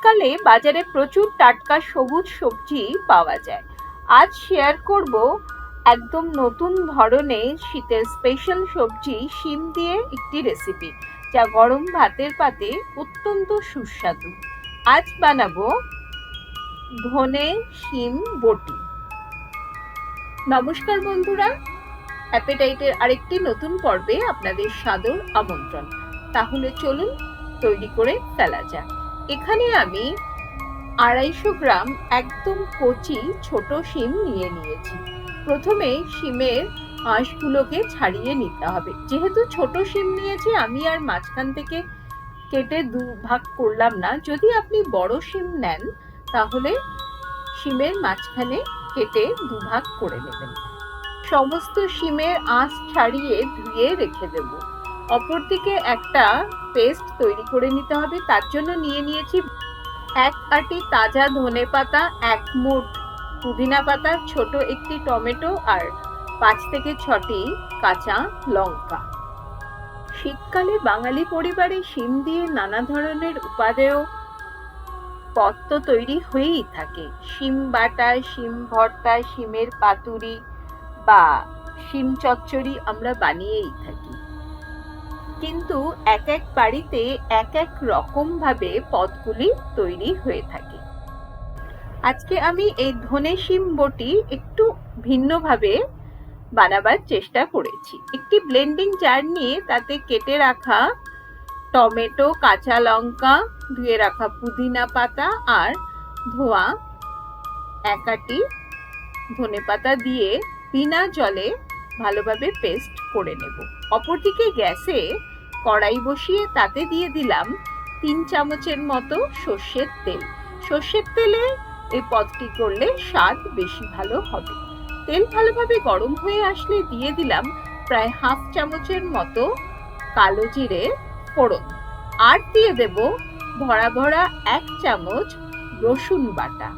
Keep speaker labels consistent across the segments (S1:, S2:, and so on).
S1: শীতকালে বাজারে প্রচুর টাটকা সবুজ সবজি পাওয়া যায়। আজ শেয়ার করব একদম নতুন ধরনের শীতের স্পেশাল সবজি শিম দিয়ে একটি রেসিপি, যা গরম ভাতের পাতে অত্যন্ত সুস্বাদু। আজ বানাবো ধনে শিম বটি। নমস্কার বন্ধুরা, অ্যাপেটাইটের আরেকটি নতুন পর্বে আপনাদের সাদর আমন্ত্রণ। তাহলে চলুন তৈরি করে ফেলা যাক। এখানে আমি 250 গ্রাম একদম কচি ছোট শিম নিয়ে নিয়েছি। প্রথমে শিমের আঁশগুলোকে ছাড়িয়ে নিতে হবে। যেহেতু ছোট শিম নিয়েছি, আমি আর মাঝখান থেকে কেটে দুভাগ করলাম না। যদি আপনি বড় শিম নেন তাহলে শিমের মাঝখানে কেটে দুভাগ করে নেবেন। সমস্ত শিমের আঁশ ছাড়িয়ে ধুয়ে রেখে দেব। অপরদিকে একটা পেস্ট তৈরি করে নিতে হবে। তার জন্য নিয়ে নিয়েছি 1 আঁটি তাজা ধনেপাতা, 1 মুঠ পুদিনা পাতা, ছোট একটি টমেটো আর 5 থেকে 6টি কাঁচা লঙ্কা। শীতকালে বাঙালি পরিবারে শিম দিয়ে নানা ধরনের উপাদেয় পদ তো তৈরি হয়েই থাকে। শিম বাটা, শিম ভর্তা, শিমের পাতুরি বা শিম চচ্চড়ি আমরা বানিয়েই থাকি। কিন্তু এক এক বাড়িতে এক এক রকম ভাবে পদগুলি তৈরি হয়ে থাকে। আজকে আমি এই ধনে শিম বটি একটু ভিন্নভাবে বানাবার চেষ্টা করেছি। একটি ব্লেন্ডিং জার নিয়ে তাতে কেটে রাখা টমেটো, কাঁচা লঙ্কা, ধুয়ে রাখা পুদিনা পাতা আর ধোয়া 1 আঁটি ধনেপাতা দিয়ে বিনা জলে ভালোভাবে পেস্ট করে নেব। অপরদিকে গ্যাসে কড়াই বসিয়ে তাতে দিয়ে দিলাম 3 চামচের মতো সর্ষের তেল। সর্ষের তেলে এই পদটি করলে স্বাদ বেশি ভালো হবে। তেল ভালোভাবে গরম হয়ে আসলে দিয়ে দিলাম প্রায় 1/2 চামচের মতো কালো জিরে ফোড়ন। আর দিয়ে দেব ভরা ভরা 1 চামচ রসুন বাটা।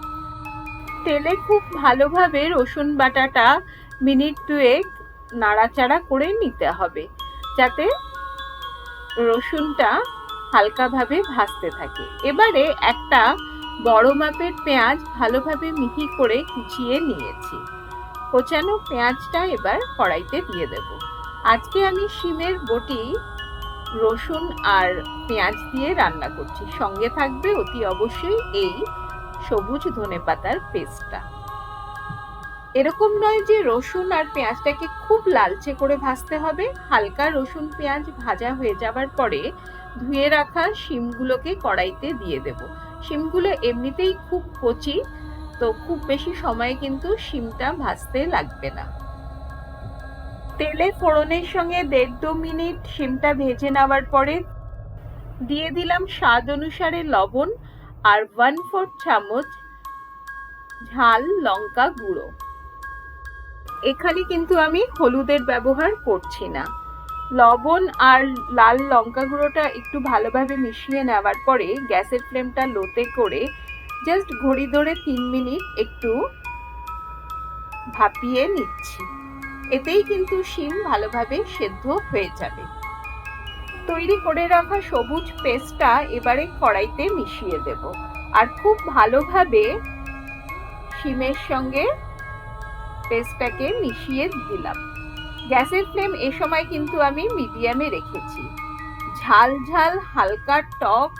S1: তেলে খুব ভালোভাবে রসুন বাটাটা মিনিট 2 নাড়াচাড়া করে নিতে হবে, যাতে রসুনটা হালকাভাবে ভাজতে থাকে। এবারে একটা বড় মাপের পেঁয়াজ ভালোভাবে মিহি করে কুচিয়ে নিয়েছি। কোচানো পেঁয়াজটা এবার কড়াইতে দিয়ে দেব। আজকে আমি শিমের বটি রসুন আর পেঁয়াজ দিয়ে রান্না করছি। সঙ্গে থাকবে অতি অবশ্যই এই সবুজ ধনেপাতার পেস্টটা। এরকম নয় যে রসুন আর পেঁয়াজটাকে খুব লালচে করে ভাজতে হবে। হালকা রসুন পেঁয়াজ ভাজা হয়ে যাবার পরে ধুয়ে রাখা শিমগুলোকে কড়াইতে দিয়ে দেব। শিমগুলো এমনিতেই খুব কচি, তো খুব বেশি সময় কিন্তু শিমটা ভাজতে লাগবে না। তেলে ফোড়নের সঙ্গে 1.5-2 মিনিট শিমটা ভেজে নেওয়ার পরে দিয়ে দিলাম স্বাদ অনুসারে লবণ আর 1/4 চামচ ঝাল লঙ্কা গুঁড়ো। এখানে কিন্তু আমি হলুদের ব্যবহার করছি না। লবণ আর লাল লঙ্কা গুঁড়োটা একটু ভালোভাবে মিশিয়ে নেওয়ার পরে গ্যাসের ফ্লেমটা লোতে করে জাস্ট ঘড়ি ধরে 3 মিনিট একটু ভাপিয়ে নিচ্ছি। এতেই কিন্তু শিম ভালোভাবে সেদ্ধ হয়ে যাবে। তৈরি করে রাখা সবুজ পেস্টটা এবারে কড়াইতে মিশিয়ে দেব আর খুব ভালোভাবে শিমের সঙ্গে পেস্টটাকে মিশিয়ে দিলাম। গ্যাসের ফ্লেম এ সময় কিন্তু আমি মিডিয়ামে রেখেছি। ঝাল ঝাল হালকা টক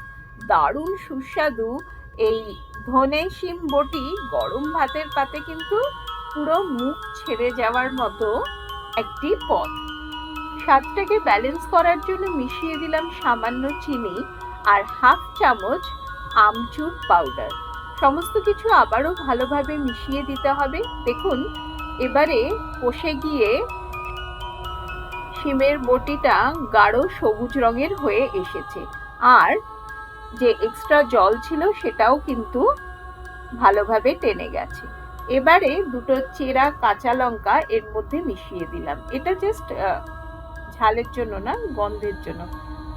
S1: দারুণ সুস্বাদু এই ধনে শিম বটি গরম ভাতের পাতে কিন্তু পুরো মুখ ছেড়ে যাওয়ার মতো একটি পদ। স্বাদটাকে ব্যালেন্স করার জন্য মিশিয়ে দিলাম সামান্য চিনি আর 1/2 চামচ আমচুর পাউডার। সমস্ত কিছু আবারও ভালোভাবে মিশিয়ে দিতে হবে। দেখুন, এবারে কষে গিয়ে শিমের বটিটা গাঢ় সবুজ রঙের হয়ে এসেছে আর যে এক্সট্রা জল ছিল সেটাও কিন্তু ভালোভাবে টেনে গেছে। এবারে 2টো চেরা কাঁচা লঙ্কা এর মধ্যে মিশিয়ে দিলাম। এটা জাস্ট ঝালের জন্য না, গন্ধের জন্য।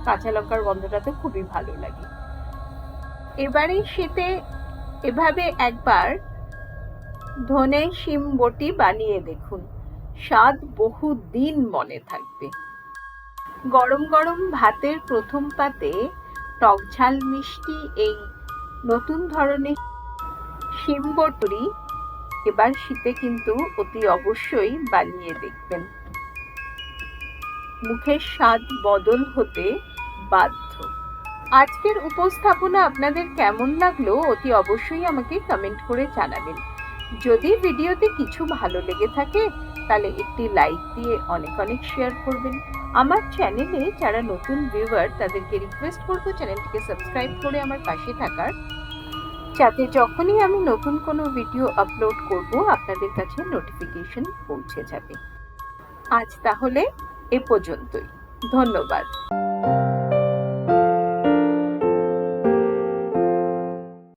S1: কাঁচা লঙ্কার গন্ধটা তো খুবই ভালো লাগে। এবারে শীতে এভাবে একবার ধনে শিম বটি বানিয়ে দেখুন, স্বাদ বহু দিন মনে থাকবে। গরম গরম ভাতের প্রথম পাতে টক ঝাল মিষ্টি এই নতুন ধরনের শিমবটরি এবার শীতে কিন্তু অতি অবশ্যই বানিয়ে দেখবেন। মুখের স্বাদ বদল হতে বাধ্য। আজকের উপস্থাপনা আপনাদের কেমন লাগলো অতি অবশ্যই আমাকে কমেন্ট করে জানাবেন। যদি ভিডিওতে কিছু ভালো লেগে থাকে তাহলে একটি লাইক দিয়ে অনেক অনেক শেয়ার করবেন। আমার চ্যানেলে যারা নতুন ভিউয়ার তাদেরকে রিকোয়েস্ট করবো চ্যানেলটিকে সাবস্ক্রাইব করে আমার পাশে থাকার, যাতে যখনই আমি নতুন কোনো ভিডিও আপলোড করব আপনাদের কাছে নোটিফিকেশন পৌঁছে যাবে। আজ তাহলে এ পর্যন্তই। ধন্যবাদ।